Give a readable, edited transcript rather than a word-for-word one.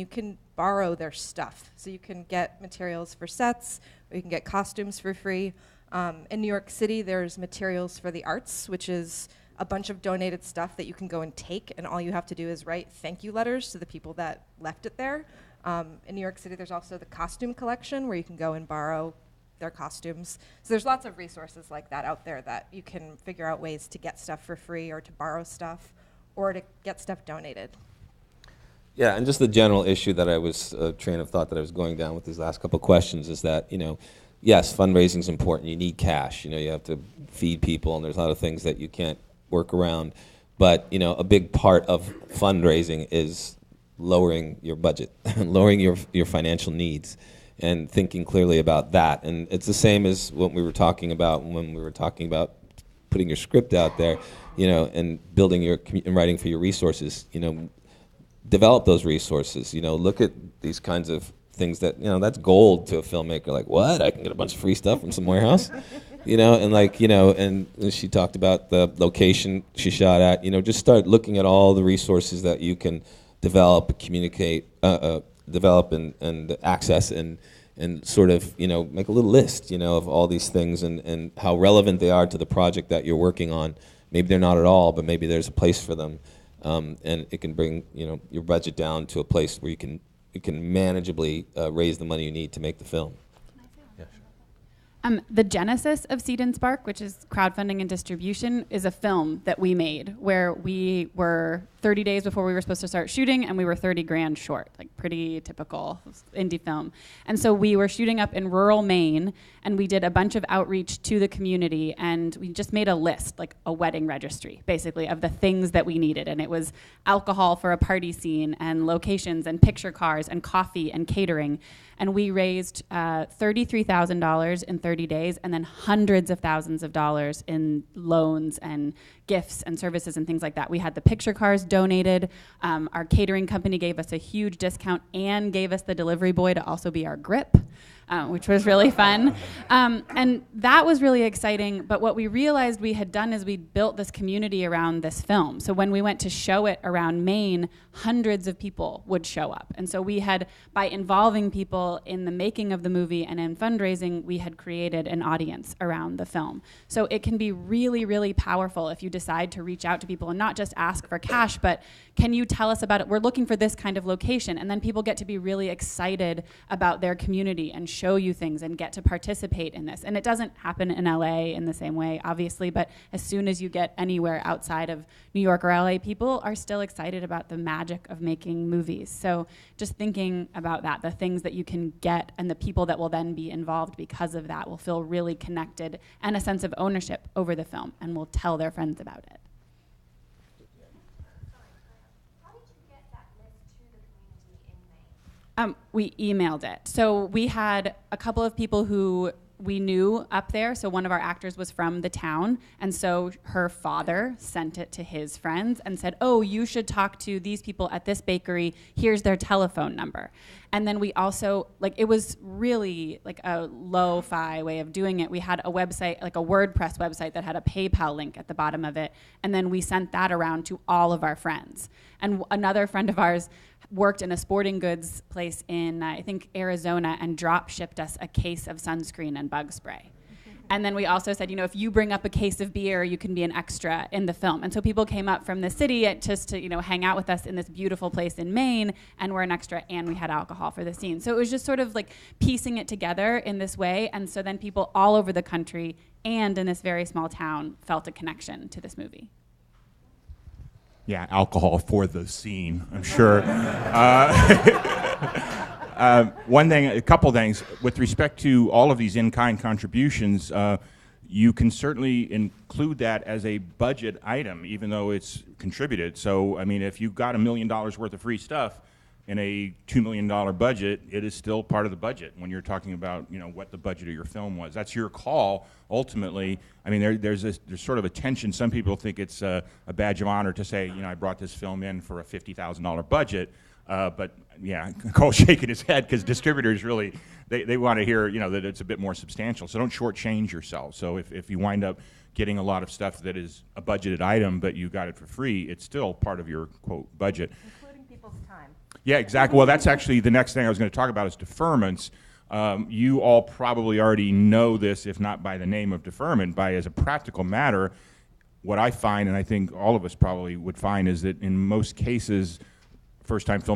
You can borrow their stuff. So you can get materials for sets, or you can get costumes for free. In New York City, there's Materials for the Arts, which is a bunch of donated stuff that you can go and take, and all you have to do is write thank you letters to the people that left it there. In New York City, there's also the costume collection, where you can go and borrow their costumes. So there's lots of resources like that out there that you can figure out ways to get stuff for free, or to borrow stuff, or to get stuff donated. Yeah, and just the general issue that I was, train of thought that I was going down with these last couple of questions is that, yes, fundraising is important. You need cash. You have to feed people, and there's a lot of things that you can't work around. But, a big part of fundraising is lowering your budget, lowering your financial needs, and thinking clearly about that. And it's the same as what we were talking about when we were talking about putting your script out there, and building and writing for your resources. Develop those resources. Look at these kinds of things that, that's gold to a filmmaker. Like, what? I can get a bunch of free stuff from some warehouse, and she talked about the location she shot at. Just start looking at all the resources that you can develop, communicate, develop and access, and sort of, make a little list, of all these things and how relevant they are to the project that you're working on. Maybe they're not at all, but maybe there's a place for them. And it can bring your budget down to a place where you can manageably raise the money you need to make the film. Yeah, sure. The genesis of Seed and Spark, which is crowdfunding and distribution, is a film that we made where we were 30 days before we were supposed to start shooting, and we were 30 grand short, like pretty typical indie film. And so we were shooting up in rural Maine, and we did a bunch of outreach to the community, and we just made a list, like a wedding registry, basically, of the things that we needed. And it was alcohol for a party scene, and locations, and picture cars, and coffee, and catering. And we raised $33,000 in 30 days, and then hundreds of thousands of dollars in loans and gifts and services and things like that. We had the picture cars donated. Our catering company gave us a huge discount and gave us the delivery boy to also be our grip, which was really fun. And that was really exciting. But what we realized we had done is we built this community around this film. So when we went to show it around Maine, hundreds of people would show up. And so we had, by involving people in the making of the movie and in fundraising, we had created an audience around the film. So it can be really, really powerful if you decide to reach out to people and not just ask for cash, but can you tell us about it? We're looking for this kind of location. And then people get to be really excited about their community and show you things and get to participate in this. And it doesn't happen in LA in the same way, obviously, but as soon as you get anywhere outside of New York or LA, people are still excited about the magic of making movies. So just thinking about that, the things that you can get and the people that will then be involved because of that will feel really connected and a sense of ownership over the film and will tell their friends about it. We emailed it. So we had a couple of people who we knew up there. So one of our actors was from the town. And so her father sent it to his friends and said, oh, you should talk to these people at this bakery. Here's their telephone number. And then we also, it was really like a lo-fi way of doing it. We had a website, like a WordPress website that had a PayPal link at the bottom of it. And then we sent that around to all of our friends. And another friend of ours worked in a sporting goods place in, I think, Arizona, and drop shipped us a case of sunscreen and bug spray. And then we also said, if you bring up a case of beer, you can be an extra in the film. And so people came up from the city just to, hang out with us in this beautiful place in Maine, and we're an extra, and we had alcohol for the scene. So it was just sort of like piecing it together in this way. And so then people all over the country and in this very small town felt a connection to this movie. Yeah, alcohol for the scene, I'm sure. A couple things. With respect to all of these in-kind contributions, you can certainly include that as a budget item, even though it's contributed. So, if you've got $1 million worth of free stuff in a $2 million budget, it is still part of the budget when you're talking about, what the budget of your film was. That's your call, ultimately. There's sort of a tension. Some people think it's a badge of honor to say, I brought this film in for a $50,000 budget. But yeah, Cole's shaking his head because distributors really, they want to hear, that it's a bit more substantial. So don't shortchange yourself. So if you wind up getting a lot of stuff that is a budgeted item, but you got it for free, it's still part of your, quote, budget. Including people's time. Yeah, exactly. Well, that's actually the next thing I was going to talk about is deferments. You all probably already know this, if not by the name of deferment, by as a practical matter, what I find, and I think all of us probably would find, is that in most cases, first-time film